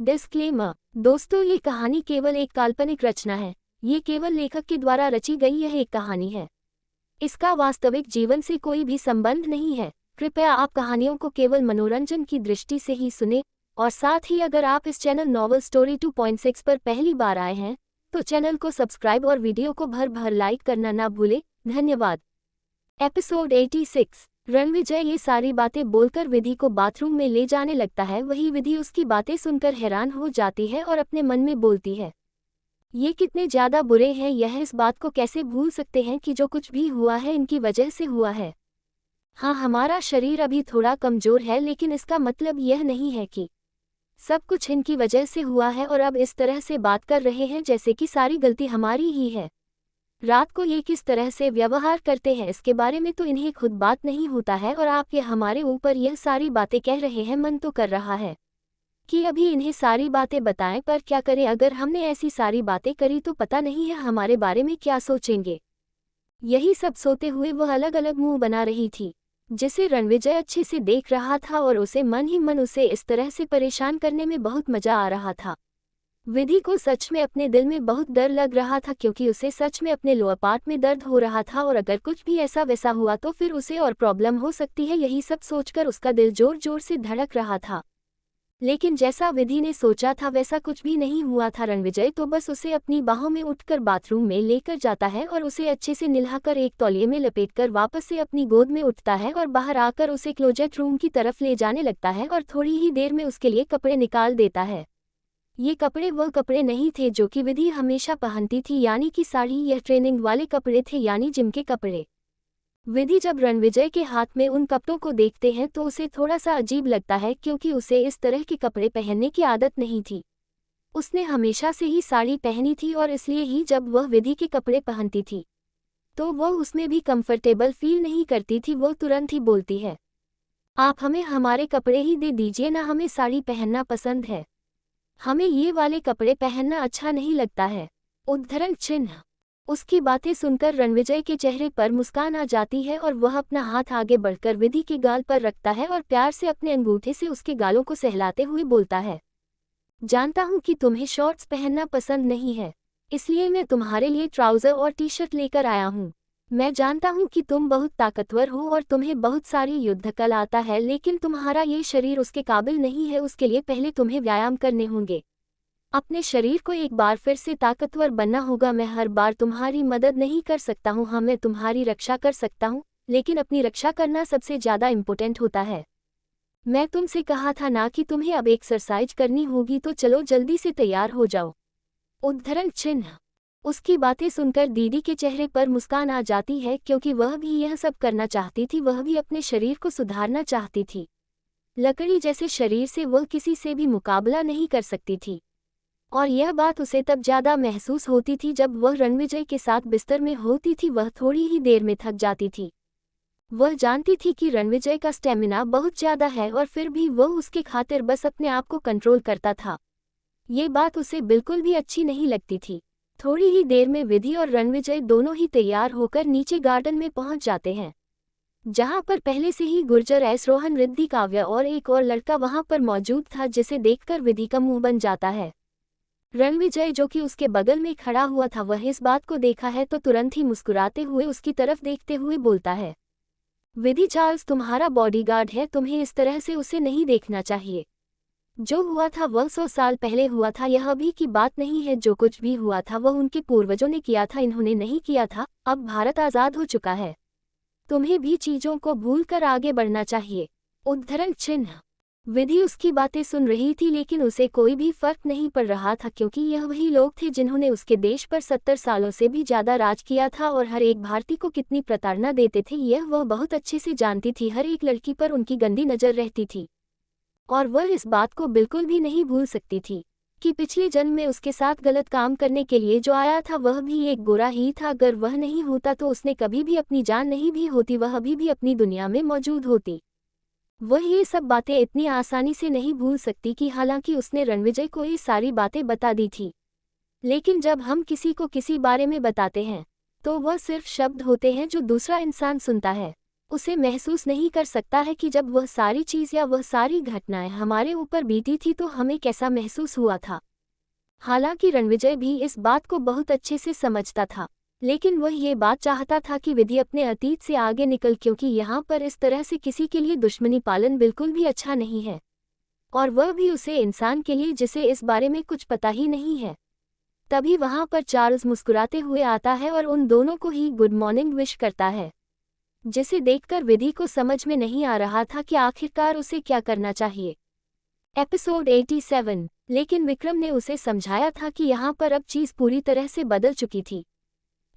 Disclaimer. दोस्तों, ये कहानी केवल एक काल्पनिक रचना है। ये केवल लेखक के द्वारा रची गई यह एक कहानी है। इसका वास्तविक जीवन से कोई भी संबंध नहीं है। कृपया आप कहानियों को केवल मनोरंजन की दृष्टि से ही सुने, और साथ ही अगर आप इस चैनल नॉवल स्टोरी 2.6 पर पहली बार आए हैं तो चैनल को सब्सक्राइब और वीडियो को भर भर लाइक करना ना भूलें। धन्यवाद। एपिसोड 86। रणविजय ये सारी बातें बोलकर विधि को बाथरूम में ले जाने लगता है। वही विधि उसकी बातें सुनकर हैरान हो जाती है और अपने मन में बोलती है, ये कितने ज्यादा बुरे हैं, यह इस बात को कैसे भूल सकते हैं कि जो कुछ भी हुआ है इनकी वजह से हुआ है। हाँ, हमारा शरीर अभी थोड़ा कमजोर है, लेकिन इसका मतलब यह नहीं है कि सब कुछ इनकी वजह से हुआ है और अब इस तरह से बात कर रहे हैं जैसे कि सारी गलती हमारी ही है। रात को ये किस तरह से व्यवहार करते हैं इसके बारे में तो इन्हें खुद बात नहीं होता है, और आप ये हमारे ऊपर यह सारी बातें कह रहे हैं। मन तो कर रहा है कि अभी इन्हें सारी बातें बताएं, पर क्या करें। अगर हमने ऐसी सारी बातें करी तो पता नहीं है हमारे बारे में क्या सोचेंगे। यही सब सोते हुए वह अलग अलग मुंह बना रही थी, जिसे रणविजय अच्छे से देख रहा था, और उसे मन ही मन उसे इस तरह से परेशान करने में बहुत मजा आ रहा था। विधि को सच में अपने दिल में बहुत डर लग रहा था, क्योंकि उसे सच में अपने लोअर पार्ट में दर्द हो रहा था, और अगर कुछ भी ऐसा वैसा हुआ तो फिर उसे और प्रॉब्लम हो सकती है। यही सब सोचकर उसका दिल जोर जोर से धड़क रहा था। लेकिन जैसा विधि ने सोचा था वैसा कुछ भी नहीं हुआ था। रणविजय तो बस उसे अपनी बाहों में उठकर बाथरूम में लेकर जाता है और उसे अच्छे से नहलाकर एक तौलिए में लपेटकर वापस से अपनी गोद में उठता है, और बाहर आकर उसे क्लोजेट रूम की तरफ ले जाने लगता है, और थोड़ी ही देर में उसके लिए कपड़े निकाल देता है। ये कपड़े वह कपड़े नहीं थे जो कि विधि हमेशा पहनती थी, यानी कि साड़ी या ट्रेनिंग वाले कपड़े थे, यानी जिम के कपड़े। विधि जब रणविजय के हाथ में उन कपड़ों को देखते हैं तो उसे थोड़ा सा अजीब लगता है, क्योंकि उसे इस तरह के कपड़े पहनने की आदत नहीं थी। उसने हमेशा से ही साड़ी पहनी थी, और इसलिए ही जब वह विधि के कपड़े पहनती थी तो वह उसमें भी कंफर्टेबल फील नहीं करती थी। वह तुरंत ही बोलती है, आप हमें हमारे कपड़े ही दे दीजिए ना, हमें साड़ी पहनना पसंद है, हमें ये वाले कपड़े पहनना अच्छा नहीं लगता है। उद्धरण चिन्ह। उसकी बातें सुनकर रणविजय के चेहरे पर मुस्कान आ जाती है, और वह अपना हाथ आगे बढ़कर विधि के गाल पर रखता है और प्यार से अपने अंगूठे से उसके गालों को सहलाते हुए बोलता है, जानता हूँ कि तुम्हें शॉर्ट्स पहनना पसंद नहीं है, इसलिए मैं तुम्हारे लिए ट्राउज़र और टी शर्ट लेकर आया हूँ। मैं जानता हूँ कि तुम बहुत ताकतवर हो और तुम्हें बहुत सारी युद्ध कला आता है, लेकिन तुम्हारा ये शरीर उसके काबिल नहीं है। उसके लिए पहले तुम्हें व्यायाम करने होंगे। अपने शरीर को एक बार फिर से ताकतवर बनना होगा। मैं हर बार तुम्हारी मदद नहीं कर सकता हूँ। हाँ, मैं तुम्हारी रक्षा कर सकता हूँ, लेकिन अपनी रक्षा करना सबसे ज़्यादा इम्पोर्टेंट होता है। मैं तुमसे कहा था ना कि तुम्हें अब एक्सरसाइज करनी होगी, तो चलो जल्दी से तैयार हो जाओ। उद्धरण चिन्ह। उसकी बातें सुनकर दीदी के चेहरे पर मुस्कान आ जाती है, क्योंकि वह भी यह सब करना चाहती थी। वह भी अपने शरीर को सुधारना चाहती थी। लकड़ी जैसे शरीर से वह किसी से भी मुकाबला नहीं कर सकती थी, और यह बात उसे तब ज़्यादा महसूस होती थी जब वह रणविजय के साथ बिस्तर में होती थी। वह थोड़ी ही देर में थक जाती थी। वह जानती थी कि रणविजय का स्टेमिना बहुत ज़्यादा है, और फिर भी वह उसके खातिर बस अपने आप को कंट्रोल करता था। ये बात उसे बिल्कुल भी अच्छी नहीं लगती थी। थोड़ी ही देर में विधि और रणविजय दोनों ही तैयार होकर नीचे गार्डन में पहुंच जाते हैं, जहां पर पहले से ही गुर्जर एस रोहन, रिद्धि, काव्या और एक और लड़का वहां पर मौजूद था, जिसे देखकर विधि का मुंह बन जाता है। रणविजय, जो कि उसके बगल में खड़ा हुआ था, वह इस बात को देखा है तो तुरंत ही मुस्कुराते हुए उसकी तरफ देखते हुए बोलता है, विधि, चार्ल्स तुम्हारा बॉडीगार्ड है, तुम्हें इस तरह से उसे नहीं देखना चाहिए। जो हुआ था वह 100 साल पहले हुआ था। यह अभी की बात नहीं है। जो कुछ भी हुआ था वह उनके पूर्वजों ने किया था, इन्होंने नहीं किया था। अब भारत आज़ाद हो चुका है, तुम्हें भी चीज़ों को भूलकर आगे बढ़ना चाहिए। उद्धरण चिन्ह। विधि उसकी बातें सुन रही थी, लेकिन उसे कोई भी फर्क नहीं पड़ रहा था, क्योंकि यह वही लोग थे जिन्होंने उसके देश पर 70 सालों से भी ज़्यादा राज किया था, और हर एक भारतीय को कितनी प्रताड़ना देते थे यह वह बहुत अच्छे से जानती थी। हर एक लड़की पर उनकी गंदी नज़र रहती थी, और वह इस बात को बिल्कुल भी नहीं भूल सकती थी कि पिछले जन्म में उसके साथ गलत काम करने के लिए जो आया था वह भी एक गोरा ही था। अगर वह नहीं होता तो उसने कभी भी अपनी जान नहीं भी होती, वह अभी भी अपनी दुनिया में मौजूद होती। वह ये सब बातें इतनी आसानी से नहीं भूल सकती कि हालांकि उसने रणविजय को ये सारी बातें बता दी थी, लेकिन जब हम किसी को किसी बारे में बताते हैं तो वह सिर्फ शब्द होते हैं जो दूसरा इंसान सुनता है। उसे महसूस नहीं कर सकता है कि जब वह सारी चीज़ या वह सारी घटनाएं हमारे ऊपर बीती थी तो हमें कैसा महसूस हुआ था। हालांकि रणविजय भी इस बात को बहुत अच्छे से समझता था, लेकिन वह ये बात चाहता था कि विधि अपने अतीत से आगे निकल, क्योंकि यहाँ पर इस तरह से किसी के लिए दुश्मनी पालन बिल्कुल भी अच्छा नहीं है, और वह भी उसे इंसान के लिए जिसे इस बारे में कुछ पता ही नहीं है। तभी वहाँ पर चार्ल्स मुस्कुराते हुए आता है और उन दोनों को ही गुड मॉर्निंग विश करता है, जिसे देखकर विधि को समझ में नहीं आ रहा था कि आखिरकार उसे क्या करना चाहिए। एपिसोड 87। लेकिन विक्रम ने उसे समझाया था कि यहाँ पर अब चीज़ पूरी तरह से बदल चुकी थी,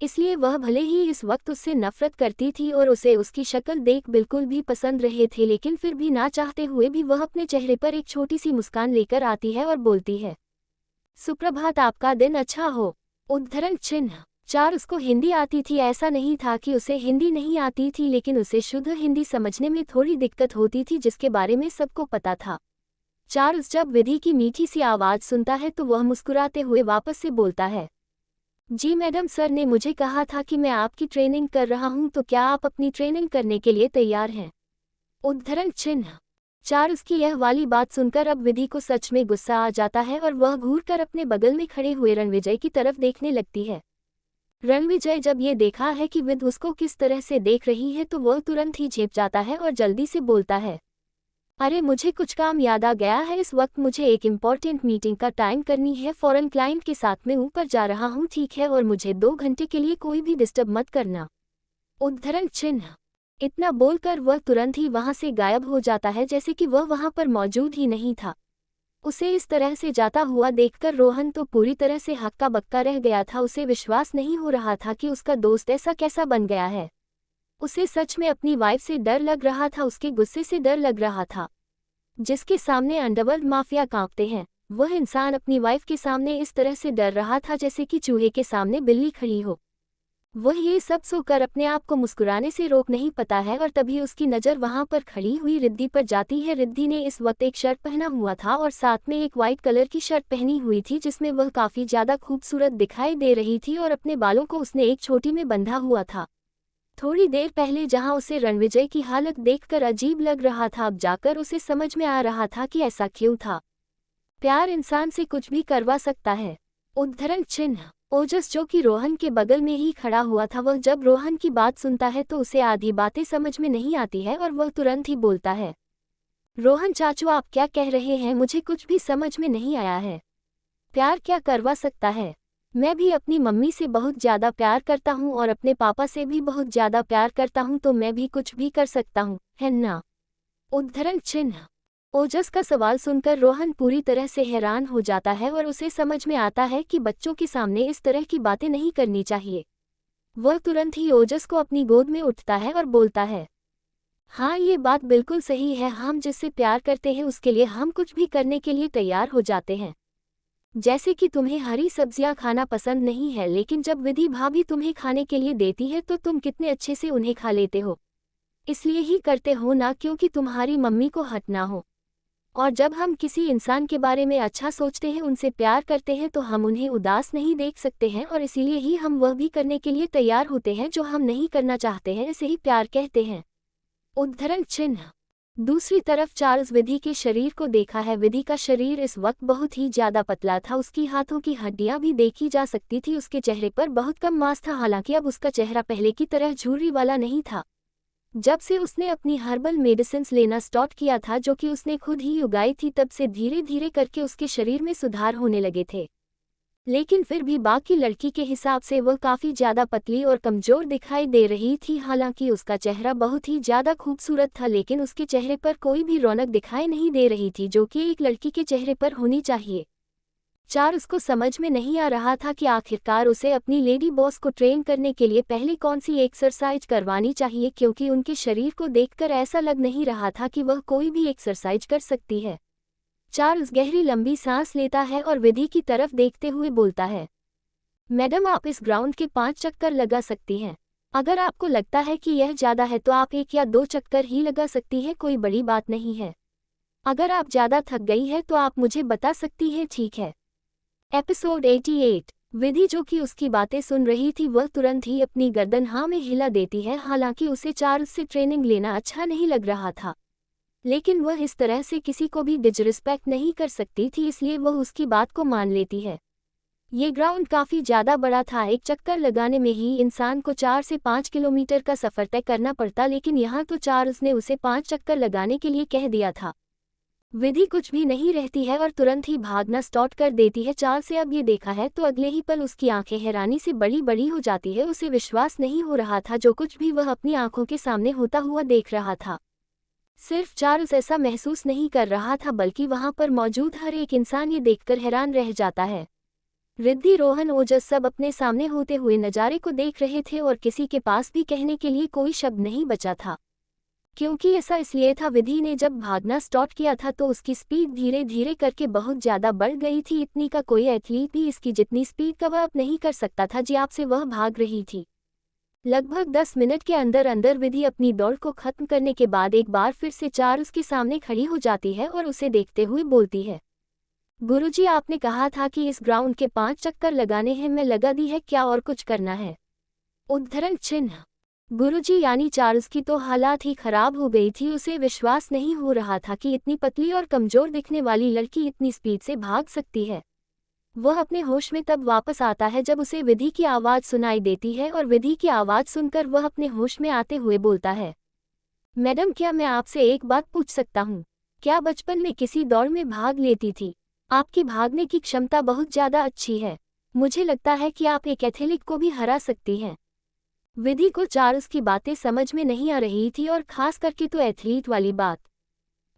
इसलिए वह भले ही इस वक्त उससे नफरत करती थी और उसे उसकी शक्ल देख बिल्कुल भी पसंद रहे थे, लेकिन फिर भी ना चाहते हुए भी वह अपने चेहरे पर एक छोटी सी मुस्कान लेकर आती है और बोलती है, सुप्रभात, आपका दिन अच्छा हो। उद्धरण चिन्ह। चार्ल्स को हिंदी आती थी, ऐसा नहीं था कि उसे हिंदी नहीं आती थी, लेकिन उसे शुद्ध हिंदी समझने में थोड़ी दिक्कत होती थी, जिसके बारे में सबको पता था। चार्ल्स जब विधि की मीठी सी आवाज़ सुनता है तो वह मुस्कुराते हुए वापस से बोलता है, जी मैडम, सर ने मुझे कहा था कि मैं आपकी ट्रेनिंग कर रहा हूं, तो क्या आप अपनी ट्रेनिंग करने के लिए तैयार हैं? उद्धरण चिन्ह। चार्ल्स की यह वाली बात सुनकर अब विधि को सच में गुस्सा आ जाता है और वह घूरकर अपने बगल में खड़े हुए रणविजय की तरफ देखने लगती है। रणविजय जब ये देखा है कि विध उसको किस तरह से देख रही है तो वह तुरंत ही झेप जाता है और जल्दी से बोलता है, अरे मुझे कुछ काम याद आ गया है, इस वक्त मुझे एक इम्पॉर्टेंट मीटिंग का टाइम करनी है, फॉरेन क्लाइंट के साथ में ऊपर जा रहा हूँ, ठीक है, और मुझे 2 घंटे के लिए कोई भी डिस्टर्ब मत करना। उद्धरण चिन्ह। इतना बोलकर वह तुरंत ही वहां से गायब हो जाता है, जैसे कि वह वहां पर मौजूद ही नहीं था। उसे इस तरह से जाता हुआ देखकर रोहन तो पूरी तरह से हक्का बक्का रह गया था। उसे विश्वास नहीं हो रहा था कि उसका दोस्त ऐसा कैसा बन गया है। उसे सच में अपनी वाइफ से डर लग रहा था, उसके गुस्से से डर लग रहा था। जिसके सामने अंडरवर्ल्ड माफिया कांपते हैं, वह इंसान अपनी वाइफ के सामने इस तरह से डर रहा था जैसे कि चूहे के सामने बिल्ली खड़ी हो। वह ये सब सोकर अपने आप को मुस्कुराने से रोक नहीं पाता है और तभी उसकी नज़र वहां पर खड़ी हुई रिद्धि पर जाती है। रिद्धि ने इस वक्त एक शर्ट पहना हुआ था और साथ में एक वाइट कलर की शर्ट पहनी हुई थी, जिसमें वह काफ़ी ज़्यादा खूबसूरत दिखाई दे रही थी और अपने बालों को उसने एक छोटी में बंधा हुआ था। थोड़ी देर पहले जहां उसे रणविजय की हालत देखकर अजीब लग रहा था, अब जाकर उसे समझ में आ रहा था कि ऐसा क्यों था। प्यार इंसान से कुछ भी करवा सकता है। उद्धरण चिन्ह। ओजस, जो कि रोहन के बगल में ही खड़ा हुआ था, वह जब रोहन की बात सुनता है तो उसे आधी बातें समझ में नहीं आती है और वह तुरंत ही बोलता है, रोहन चाचू, आप क्या कह रहे हैं? मुझे कुछ भी समझ में नहीं आया है। प्यार क्या करवा सकता है? मैं भी अपनी मम्मी से बहुत ज़्यादा प्यार करता हूँ और अपने पापा से भी बहुत ज़्यादा प्यार करता हूँ, तो मैं भी कुछ भी कर सकता हूँ, है ना? उद्धरण चिन्ह। ओजस का सवाल सुनकर रोहन पूरी तरह से हैरान हो जाता है और उसे समझ में आता है कि बच्चों के सामने इस तरह की बातें नहीं करनी चाहिए। वह तुरंत ही ओजस को अपनी गोद में उठता है और बोलता है, हाँ, ये बात बिल्कुल सही है, हम जिससे प्यार करते हैं उसके लिए हम कुछ भी करने के लिए तैयार हो जाते हैं। जैसे कि तुम्हें हरी सब्जियां खाना पसंद नहीं है, लेकिन जब विधि भाभी तुम्हें खाने के लिए देती है तो तुम कितने अच्छे से उन्हें खा लेते हो। इसलिए ही करते हो ना, क्योंकि तुम्हारी मम्मी को हट ना हो। और जब हम किसी इंसान के बारे में अच्छा सोचते हैं, उनसे प्यार करते हैं, तो हम उन्हें उदास नहीं देख सकते हैं और इसीलिए ही हम वह भी करने के लिए तैयार होते हैं जो हम नहीं करना चाहते हैं। इसे ही प्यार कहते हैं। उद्धरण चिन्ह। दूसरी तरफ चार्ल्स विधि के शरीर को देखा है। विधि का शरीर इस वक्त बहुत ही ज्यादा पतला था, उसकी हाथों की हड्डियां भी देखी जा सकती थी, उसके चेहरे पर बहुत कम मांस था। हालांकि अब उसका चेहरा पहले की तरह झुर्री वाला नहीं था। जब से उसने अपनी हर्बल मेडिसिन्स लेना स्टार्ट किया था, जो कि उसने खुद ही उगाई थी, तब से धीरे धीरे करके उसके शरीर में सुधार होने लगे थे। लेकिन फिर भी बाकी लड़की के हिसाब से वह काफ़ी ज़्यादा पतली और कमज़ोर दिखाई दे रही थी। हालांकि उसका चेहरा बहुत ही ज़्यादा खूबसूरत था, लेकिन उसके चेहरे पर कोई भी रौनक दिखाई नहीं दे रही थी जो कि एक लड़की के चेहरे पर होनी चाहिए। चार्ल्स को समझ में नहीं आ रहा था कि आखिरकार उसे अपनी लेडी बॉस को ट्रेन करने के लिए पहले कौन सी एक्सरसाइज करवानी चाहिए, क्योंकि उनके शरीर को देखकर ऐसा लग नहीं रहा था कि वह कोई भी एक्सरसाइज कर सकती है। चार्ल्स गहरी लंबी सांस लेता है और विधि की तरफ देखते हुए बोलता है, मैडम, आप इस ग्राउंड के 5 चक्कर लगा सकती हैं। अगर आपको लगता है कि यह ज़्यादा है तो आप 1 या 2 चक्कर ही लगा सकती है, कोई बड़ी बात नहीं है। अगर आप ज़्यादा थक गई है तो आप मुझे बता सकती हैं, ठीक है? एपिसोड 88। विधि जो कि उसकी बातें सुन रही थी वह तुरंत ही अपनी गर्दन हाँ में हिला देती है। हालांकि उसे चार्ल्स से ट्रेनिंग लेना अच्छा नहीं लग रहा था, लेकिन वह इस तरह से किसी को भी डिसरिस्पेक्ट नहीं कर सकती थी, इसलिए वह उसकी बात को मान लेती है। ये ग्राउंड काफ़ी ज़्यादा बड़ा था। एक चक्कर लगाने में ही इंसान को 4 से 5 किलोमीटर का सफ़र तय करना पड़ता, लेकिन यहाँ तो चार्ल्स ने उसे 5 चक्कर लगाने के लिए कह दिया था। विधि कुछ भी नहीं रहती है और तुरंत ही भागना स्टार्ट कर देती है। चार्ल्स से अब ये देखा है तो अगले ही पल उसकी आंखें हैरानी से बड़ी बड़ी हो जाती है। उसे विश्वास नहीं हो रहा था जो कुछ भी वह अपनी आंखों के सामने होता हुआ देख रहा था। सिर्फ चार्ल्स ऐसा महसूस नहीं कर रहा था, बल्कि वहां पर मौजूद हर एक इंसान ये देखकर हैरान रह जाता है। रिद्धि, रोहन, ओजस सब अपने सामने होते हुए नज़ारे को देख रहे थे और किसी के पास भी कहने के लिए कोई शब्द नहीं बचा था। क्योंकि ऐसा इसलिए था, विधि ने जब भागना स्टार्ट किया था तो उसकी स्पीड धीरे धीरे करके बहुत ज़्यादा बढ़ गई थी। इतनी का कोई एथलीट भी इसकी जितनी स्पीड कवर अप नहीं कर सकता था जी आपसे वह भाग रही थी। लगभग 10 मिनट के अंदर अंदर विधि अपनी दौड़ को खत्म करने के बाद एक बार फिर से चार्ल्स के सामने खड़ी हो जाती है और उसे देखते हुए बोलती है, गुरुजी, आपने कहा था कि इस ग्राउंड के 5 चक्कर लगाने हैं, मैं लगा दी है, क्या और कुछ करना है? उद्धरण चिन्ह। गुरुजी, यानी चार्ल्स की तो हालात ही खराब हो गई थी। उसे विश्वास नहीं हो रहा था कि इतनी पतली और कमजोर दिखने वाली लड़की इतनी स्पीड से भाग सकती है। वह अपने होश में तब वापस आता है जब उसे विधि की आवाज़ सुनाई देती है और विधि की आवाज़ सुनकर वह अपने होश में आते हुए बोलता है, मैडम, क्या मैं आपसे एक बात पूछ सकता हूँ? क्या बचपन में किसी दौड़ में भाग लेती थी? आपकी भागने की क्षमता बहुत ज़्यादा अच्छी है। मुझे लगता है कि आप एक एथलीट को भी हरा सकती हैं। विधि को चार्ल्स की बातें समझ में नहीं आ रही थी और खास करके तो एथलीट वाली बात।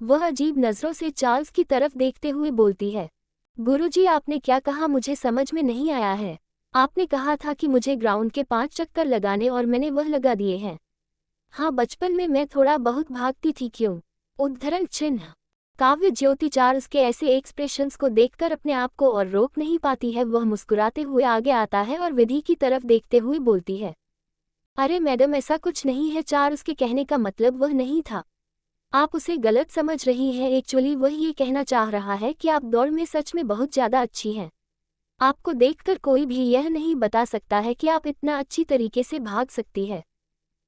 वह अजीब नज़रों से चार्ल्स की तरफ देखते हुए बोलती है, गुरुजी, आपने क्या कहा? मुझे समझ में नहीं आया है। आपने कहा था कि मुझे ग्राउंड के 5 चक्कर लगाने और मैंने वह लगा दिए हैं। हाँ, बचपन में मैं थोड़ा बहुत भागती थी। क्यों? उद्धरण चिन्ह। काव्य ज्योति चार्ल्स के ऐसे एक्सप्रेशंस को देखकर अपने आप को और रोक नहीं पाती है। वह मुस्कुराते हुए आगे आता है और विधि की तरफ देखते हुए बोलती है, अरे मैडम, ऐसा कुछ नहीं है। चार्ल्स के कहने का मतलब वह नहीं था। आप उसे गलत समझ रही हैं। एक्चुअली वह ये कहना चाह रहा है कि आप दौड़ में सच में बहुत ज़्यादा अच्छी हैं। आपको देखकर कोई भी यह नहीं बता सकता है कि आप इतना अच्छी तरीके से भाग सकती है।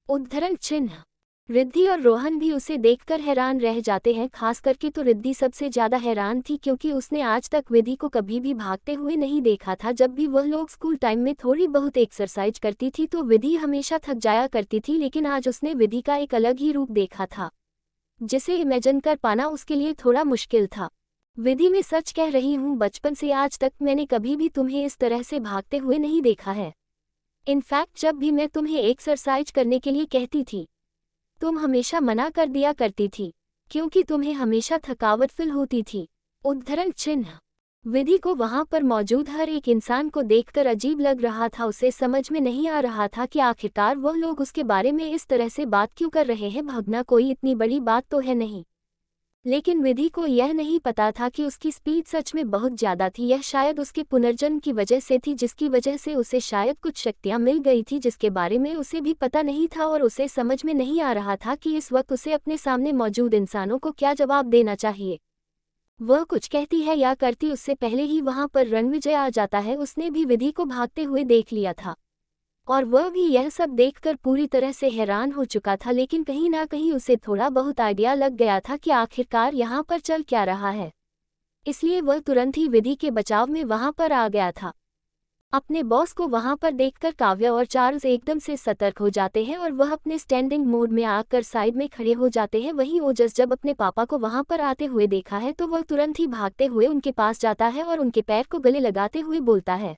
उद्धरण चिन्ह। रिद्धि और रोहन भी उसे देखकर हैरान रह जाते हैं। खास करके तो रिद्धि सबसे ज़्यादा हैरान थी, क्योंकि उसने आज तक विधि को कभी भी भागते हुए नहीं देखा था। जब भी वह लोग स्कूल टाइम में थोड़ी बहुत एक्सरसाइज करती थी तो विधि हमेशा थक जाया करती थी, लेकिन आज उसने विधि का एक अलग ही रूप देखा था जिसे इमेजिन कर पाना उसके लिए थोड़ा मुश्किल था। विधि, मैं सच कह रही हूँ, बचपन से आज तक मैंने कभी भी तुम्हें इस तरह से भागते हुए नहीं देखा है। इनफैक्ट जब भी मैं तुम्हें एक्सरसाइज करने के लिए कहती थी तुम हमेशा मना कर दिया करती थी, क्योंकि तुम्हें हमेशा थकावट फील होती थी। उद्धरण चिन्ह। विधि को वहां पर मौजूद हर एक इंसान को देखकर अजीब लग रहा था। उसे समझ में नहीं आ रहा था कि आखिरकार वह लोग उसके बारे में इस तरह से बात क्यों कर रहे हैं। भागना कोई इतनी बड़ी बात तो है नहीं, लेकिन विधि को यह नहीं पता था कि उसकी स्पीड सच में बहुत ज़्यादा थी। यह शायद उसके पुनर्जन्म की वजह से थी, जिसकी वजह से उसे शायद कुछ शक्तियाँ मिल गई थी जिसके बारे में उसे भी पता नहीं था, और उसे समझ में नहीं आ रहा था कि इस वक्त उसे अपने सामने मौजूद इंसानों को क्या जवाब देना चाहिए। वह कुछ कहती है या करती उससे पहले ही वहां पर रणविजय आ जाता है। उसने भी विधि को भागते हुए देख लिया था और वह भी यह सब देखकर पूरी तरह से हैरान हो चुका था, लेकिन कहीं ना कहीं उसे थोड़ा बहुत आइडिया लग गया था कि आखिरकार यहाँ पर चल क्या रहा है। इसलिए वह तुरंत ही विधि के बचाव में वहां पर आ गया था। अपने बॉस को वहां पर देखकर काव्या और चार्ल्स एकदम से सतर्क हो जाते हैं और वह अपने स्टैंडिंग मोड में आकर साइड में खड़े हो जाते हैं। वहीं ओजस जब अपने पापा को वहां पर आते हुए देखा है तो वह तुरंत ही भागते हुए उनके पास जाता है और उनके पैर को गले लगाते हुए बोलता है,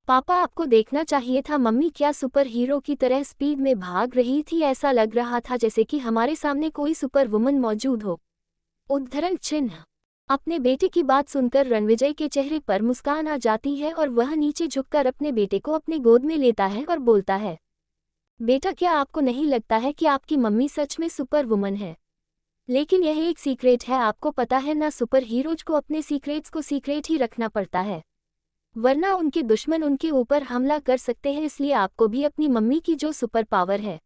पापा, आपको देखना चाहिए था, मम्मी क्या सुपर हीरो की तरह स्पीड में भाग रही थी। ऐसा लग रहा था जैसे कि हमारे सामने कोई सुपर वुमन मौजूद हो। उद्धरण चिन्ह। अपने बेटे की बात सुनकर रणविजय के चेहरे पर मुस्कान आ जाती है और वह नीचे झुककर अपने बेटे को अपने गोद में लेता है और बोलता है, बेटा, क्या आपको नहीं लगता है कि आपकी मम्मी सच में सुपर वुमन है? लेकिन यह एक सीक्रेट है, आपको पता है ना, सुपर हीरोज को अपने सीक्रेट्स को सीक्रेट ही रखना पड़ता है, वरना उनके दुश्मन उनके ऊपर हमला कर सकते हैं। इसलिए आपको भी अपनी मम्मी की जो सुपर पावर है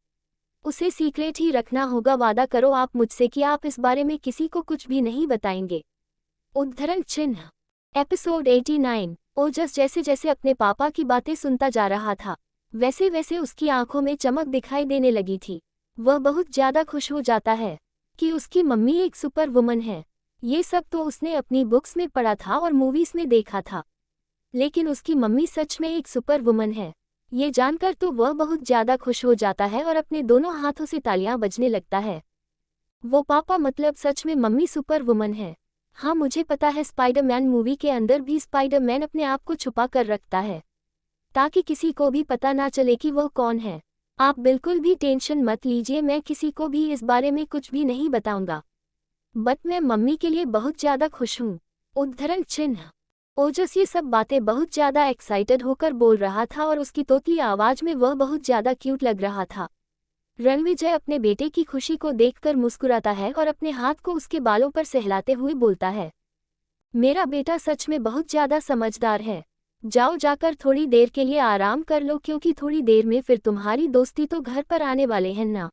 उसे सीक्रेट ही रखना होगा। वादा करो आप मुझसे कि आप इस बारे में किसी को कुछ भी नहीं बताएंगे। उद्धरण चिन्ह। एपिसोड 89। ओजस जैसे जैसे अपने पापा की बातें सुनता जा रहा था, वैसे वैसे उसकी आंखों में चमक दिखाई देने लगी थी। वह बहुत ज्यादा खुश हो जाता है कि उसकी मम्मी एक सुपर वुमन है। ये सब तो उसने अपनी बुक्स में पढ़ा था और मूवीज में देखा था, लेकिन उसकी मम्मी सच में एक सुपर वुमन है। ये जानकर तो वह बहुत ज्यादा खुश हो जाता है और अपने दोनों हाथों से तालियां बजने लगता है। वो पापा मतलब सच में मम्मी सुपर वुमन है। हाँ, मुझे पता है स्पाइडरमैन मूवी के अंदर भी स्पाइडरमैन अपने आप को छुपा कर रखता है ताकि किसी को भी पता ना चले कि वह कौन है। आप बिल्कुल भी टेंशन मत लीजिए, मैं किसी को भी इस बारे में कुछ भी नहीं बताऊंगा। बट मैं मम्मी के लिए बहुत ज्यादा खुश हूँ। उद्धरण चिन्ह। ओजस ये सब बातें बहुत ज्यादा एक्साइटेड होकर बोल रहा था और उसकी तोतली आवाज में वह बहुत ज्यादा क्यूट लग रहा था। रणविजय अपने बेटे की खुशी को देखकर मुस्कुराता है और अपने हाथ को उसके बालों पर सहलाते हुए बोलता है, मेरा बेटा सच में बहुत ज्यादा समझदार है। जाओ जाकर थोड़ी देर के लिए आराम कर लो, क्योंकि थोड़ी देर में फिर तुम्हारी दोस्ती तो घर पर आने वाले हैं ना।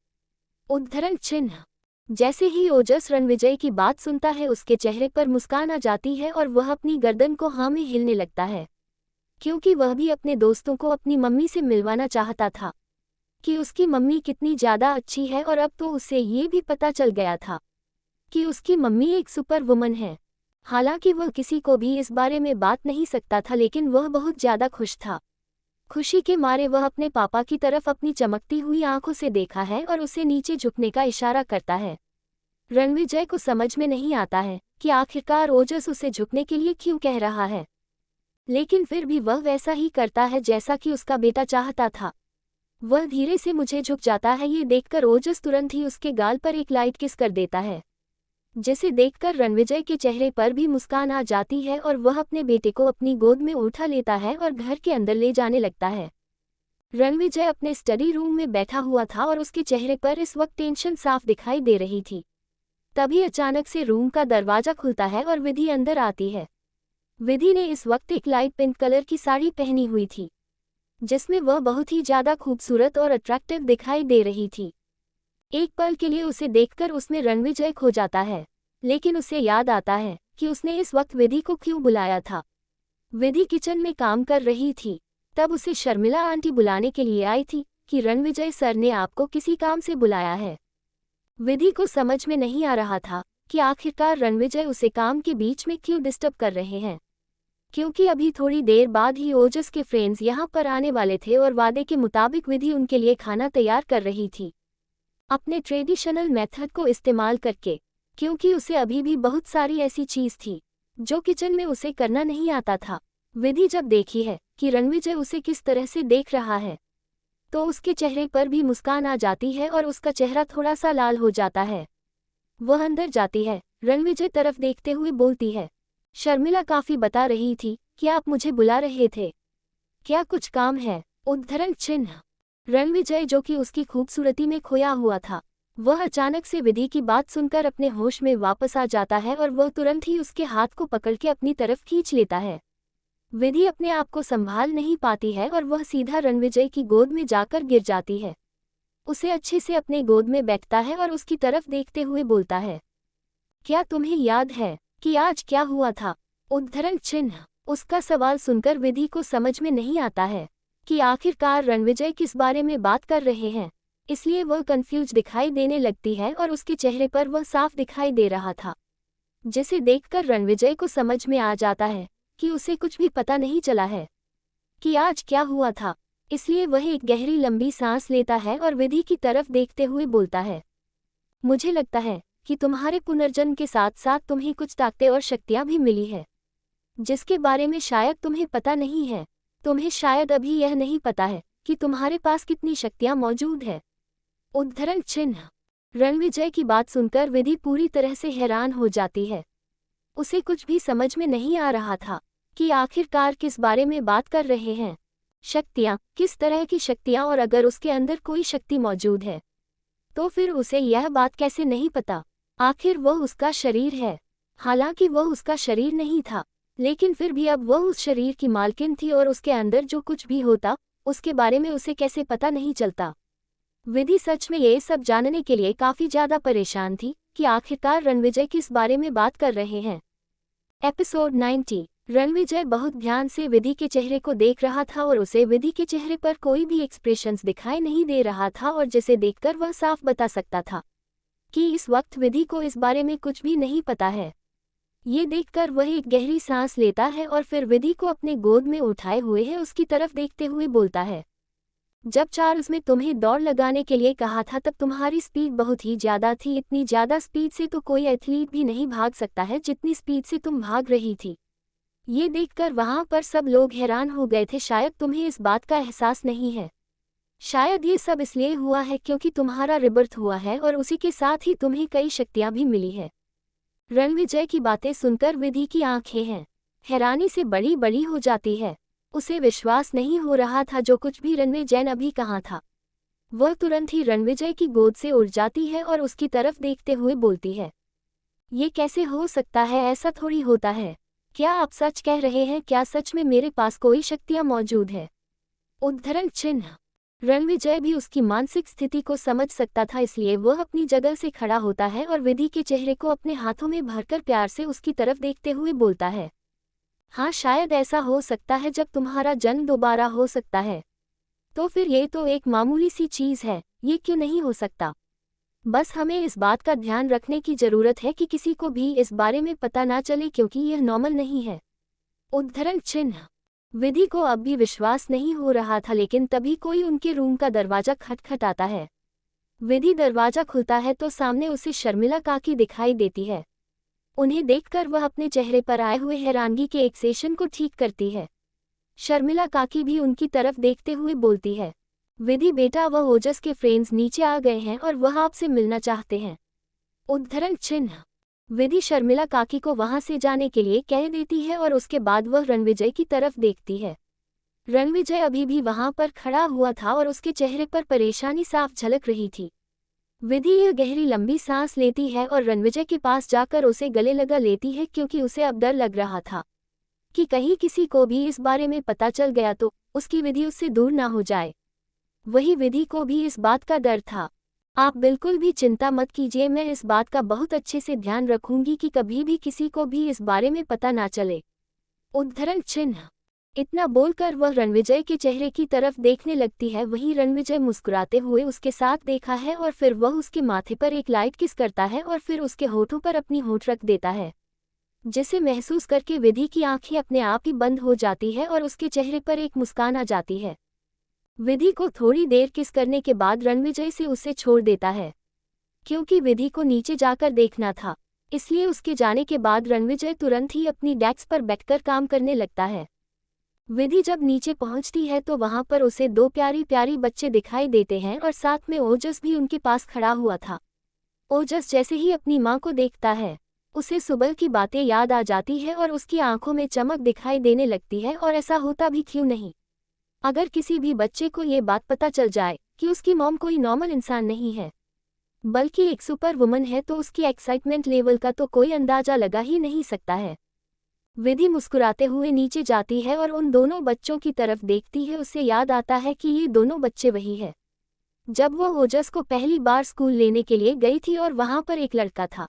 उद्धरण चिन्ह। जैसे ही ओजस रणविजय की बात सुनता है उसके चेहरे पर मुस्कान आ जाती है और वह अपनी गर्दन को हाँ में हिलने लगता है, क्योंकि वह भी अपने दोस्तों को अपनी मम्मी से मिलवाना चाहता था कि उसकी मम्मी कितनी ज़्यादा अच्छी है। और अब तो उसे ये भी पता चल गया था कि उसकी मम्मी एक सुपर वुमन है। हालांकि वह किसी को भी इस बारे में बात नहीं सकता था, लेकिन वह बहुत ज़्यादा खुश था। खुशी के मारे वह अपने पापा की तरफ अपनी चमकती हुई आंखों से देखा है और उसे नीचे झुकने का इशारा करता है। रणविजय को समझ में नहीं आता है कि आखिरकार ओजस उसे झुकने के लिए क्यों कह रहा है, लेकिन फिर भी वह वैसा ही करता है जैसा कि उसका बेटा चाहता था। वह धीरे से मुझे झुक जाता है। ये देखकर ओजस तुरंत ही उसके गाल पर एक लाइट किस कर देता है, जिसे देखकर रणविजय के चेहरे पर भी मुस्कान आ जाती है और वह अपने बेटे को अपनी गोद में उठा लेता है और घर के अंदर ले जाने लगता है। रणविजय अपने स्टडी रूम में बैठा हुआ था और उसके चेहरे पर इस वक्त टेंशन साफ दिखाई दे रही थी। तभी अचानक से रूम का दरवाजा खुलता है और विधि अंदर आती है। विधि ने इस वक्त एक लाइट पिंक कलर की साड़ी पहनी हुई थी, जिसमें वह बहुत ही ज्यादा खूबसूरत और अट्रैक्टिव दिखाई दे रही थी। एक पल के लिए उसे देखकर उसमें रणविजय खो जाता है, लेकिन उसे याद आता है कि उसने इस वक्त विधि को क्यों बुलाया था। विधि किचन में काम कर रही थी। तब उसे शर्मिला आंटी बुलाने के लिए आई थी कि रणविजय सर ने आपको किसी काम से बुलाया है। विधि को समझ में नहीं आ रहा था कि आखिरकार रणविजय उसे काम के बीच में क्यों डिस्टर्ब कर रहे हैं, क्योंकि अभी थोड़ी देर बाद ही ओजस के फ्रेंड्स यहाँ पर आने वाले थे और वादे के मुताबिक विधि उनके लिए खाना तैयार कर रही थी, अपने ट्रेडिशनल मेथड को इस्तेमाल करके, क्योंकि उसे अभी भी बहुत सारी ऐसी चीज़ थी जो किचन में उसे करना नहीं आता था। विधि जब देखी है कि रणविजय उसे किस तरह से देख रहा है, तो उसके चेहरे पर भी मुस्कान आ जाती है और उसका चेहरा थोड़ा सा लाल हो जाता है। वह अंदर जाती है, रणविजय तरफ देखते हुए बोलती है, शर्मिला काफ़ी बता रही थी कि आप मुझे बुला रहे थे, क्या कुछ काम है? उद्धरण चिन्ह। रणविजय जो कि उसकी खूबसूरती में खोया हुआ था, वह अचानक से विधि की बात सुनकर अपने होश में वापस आ जाता है और वह तुरंत ही उसके हाथ को पकड़ के अपनी तरफ खींच लेता है। विधि अपने आप को संभाल नहीं पाती है और वह सीधा रणविजय की गोद में जाकर गिर जाती है। उसे अच्छे से अपने गोद में बैठता है और उसकी तरफ देखते हुए बोलता है, क्या तुम्हें याद है कि आज क्या हुआ था? उद्धरण चिन्ह। उसका सवाल सुनकर विधि को समझ में नहीं आता है कि आखिरकार रणविजय किस बारे में बात कर रहे हैं, इसलिए वह कंफ्यूज दिखाई देने लगती है और उसके चेहरे पर वह साफ दिखाई दे रहा था, जिसे देखकर रणविजय को समझ में आ जाता है कि उसे कुछ भी पता नहीं चला है कि आज क्या हुआ था। इसलिए वह एक गहरी लंबी सांस लेता है और विधि की तरफ देखते हुए बोलता है, मुझे लगता है कि तुम्हारे पुनर्जन्म के साथ साथ तुम्हें कुछ ताकतें और शक्तियां भी मिली है, जिसके बारे में शायद तुम्हें पता नहीं है। तुम्हें शायद अभी यह नहीं पता है कि तुम्हारे पास कितनी शक्तियां मौजूद है। उद्धरण चिन्ह। रणविजय की बात सुनकर विधि पूरी तरह से हैरान हो जाती है। उसे कुछ भी समझ में नहीं आ रहा था कि आखिरकार किस बारे में बात कर रहे हैं। शक्तियाँ, किस तरह की शक्तियाँ? और अगर उसके अंदर कोई शक्ति मौजूद है तो फिर उसे यह बात कैसे नहीं पता? आखिर वह उसका शरीर है। हालांकि वह उसका शरीर नहीं था, लेकिन फिर भी अब वह उस शरीर की मालकिन थी और उसके अंदर जो कुछ भी होता उसके बारे में उसे कैसे पता नहीं चलता। विधि सच में ये सब जानने के लिए काफ़ी ज़्यादा परेशान थी कि आखिरकार रणविजय किस बारे में बात कर रहे हैं। एपिसोड 90। रणविजय बहुत ध्यान से विधि के चेहरे को देख रहा था और उसे विधि के चेहरे पर कोई भी एक्सप्रेशंस दिखाई नहीं दे रहा था और जिसे देखकर वह साफ बता सकता था कि इस वक्त विधि को इस बारे में कुछ भी नहीं पता है। ये देखकर वह एक गहरी सांस लेता है और फिर विधि को अपने गोद में उठाए हुए है उसकी तरफ देखते हुए बोलता है, जब चार्ल्स में तुम्हें दौड़ लगाने के लिए कहा था तब तुम्हारी स्पीड बहुत ही ज़्यादा थी। इतनी ज़्यादा स्पीड से तो कोई एथलीट भी नहीं भाग सकता है जितनी स्पीड से तुम भाग रही थी। ये देखकर वहाँ पर सब लोग हैरान हो गए थे। शायद तुम्हें इस बात का एहसास नहीं है। शायद ये सब इसलिए हुआ है क्योंकि तुम्हारा रिबर्थ हुआ है और उसी के साथ ही तुम्हें कई शक्तियाँ भी मिली है। रणविजय की बातें सुनकर विधि की आंखें हैरानी से बड़ी बड़ी हो जाती है। उसे विश्वास नहीं हो रहा था जो कुछ भी रणविजय ने अभी कहा था। वह तुरंत ही रणविजय की गोद से उठ जाती है और उसकी तरफ देखते हुए बोलती है, ये कैसे हो सकता है? ऐसा थोड़ी होता है। क्या आप सच कह रहे हैं? क्या सच में मेरे पास कोई शक्तियाँ मौजूद है? उद्धरण चिन्ह। रणविजय भी उसकी मानसिक स्थिति को समझ सकता था, इसलिए वह अपनी जगह से खड़ा होता है और विधि के चेहरे को अपने हाथों में भरकर प्यार से उसकी तरफ देखते हुए बोलता है, हाँ, शायद ऐसा हो सकता है। जब तुम्हारा जन्म दोबारा हो सकता है तो फिर ये तो एक मामूली सी चीज़ है, ये क्यों नहीं हो सकता? बस हमें इस बात का ध्यान रखने की ज़रूरत है कि किसी को भी इस बारे में पता ना चले क्योंकि यह नॉर्मल नहीं है। उद्धरण चिन्ह। विधि को अब भी विश्वास नहीं हो रहा था, लेकिन तभी कोई उनके रूम का दरवाज़ा खटखटाता है। विधि दरवाज़ा खुलता है तो सामने उसे शर्मिला काकी दिखाई देती है। उन्हें देखकर वह अपने चेहरे पर आए हुए हैरानगी के एक्सेशन को ठीक करती है। शर्मिला काकी भी उनकी तरफ देखते हुए बोलती है, विधि बेटा, वह ओजस के फ्रेंड्स नीचे आ गए हैं और वह आपसे मिलना चाहते हैं। उद्धरण चिन्ह। विधि शर्मिला काकी को वहां से जाने के लिए कह देती है और उसके बाद वह रणविजय की तरफ देखती है। रणविजय अभी भी वहां पर खड़ा हुआ था और उसके चेहरे पर परेशानी साफ झलक रही थी। विधि यह गहरी लंबी सांस लेती है और रणविजय के पास जाकर उसे गले लगा लेती है क्योंकि उसे अब डर लग रहा था कि कहीं किसी को भी इस बारे में पता चल गया तो उसकी विधि उससे दूर ना हो जाए। वही विधि को भी इस बात का डर था। आप बिल्कुल भी चिंता मत कीजिए, मैं इस बात का बहुत अच्छे से ध्यान रखूंगी कि कभी भी किसी को भी इस बारे में पता ना चले। उद्धरण चिन्ह। इतना बोलकर वह रणविजय के चेहरे की तरफ देखने लगती है। वहीं रणविजय मुस्कुराते हुए उसके साथ देखा है और फिर वह उसके माथे पर एक लाइट किस करता है और फिर उसके होठों पर अपनी होठ रख देता है, जिसे महसूस करके विधि की आंखें अपने आप ही बंद हो जाती है और उसके चेहरे पर एक मुस्कान आ जाती है। विधि को थोड़ी देर किस करने के बाद रणविजय से उसे छोड़ देता है क्योंकि विधि को नीचे जाकर देखना था, इसलिए उसके जाने के बाद रणविजय तुरंत ही अपनी डेस्क पर बैठकर काम करने लगता है। विधि जब नीचे पहुंचती है तो वहां पर उसे दो प्यारी प्यारी बच्चे दिखाई देते हैं और साथ में ओजस भी उनके पास खड़ा हुआ था। ओजस जैसे ही अपनी मां को देखता है उसे सुबह की बातें याद आ जाती है और उसकी आंखों में चमक दिखाई देने लगती है। और ऐसा होता भी क्यों नहीं? अगर किसी भी बच्चे को ये बात पता चल जाए कि उसकी मॉम कोई नॉर्मल इंसान नहीं है बल्कि एक सुपर वुमन है तो उसकी एक्साइटमेंट लेवल का तो कोई अंदाजा लगा ही नहीं सकता है। विधि मुस्कुराते हुए नीचे जाती है और उन दोनों बच्चों की तरफ देखती है। उसे याद आता है कि ये दोनों बच्चे वही है जब वह ओजस को पहली बार स्कूल लेने के लिए गई थी और वहां पर एक लड़का था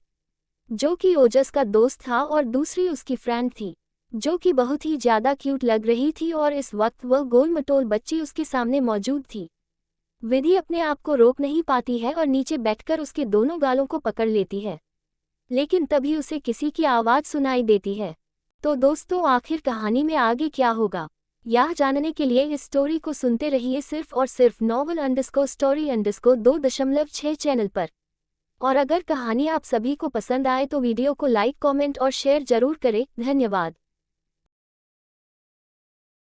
जो कि ओजस का दोस्त था और दूसरी उसकी फ्रेंड थी जो कि बहुत ही ज़्यादा क्यूट लग रही थी और इस वक्त वह गोल मटोल बच्ची उसके सामने मौजूद थी। विधि अपने आप को रोक नहीं पाती है और नीचे बैठकर उसके दोनों गालों को पकड़ लेती है, लेकिन तभी उसे किसी की आवाज़ सुनाई देती है। तो दोस्तों, आखिर कहानी में आगे क्या होगा यह जानने के लिए इस स्टोरी को सुनते रहिए सिर्फ और सिर्फ novel_story_2.6 चैनल पर। और अगर कहानी आप सभी को पसंद आए तो वीडियो को लाइक, कमेंट और शेयर जरूर करें। धन्यवाद।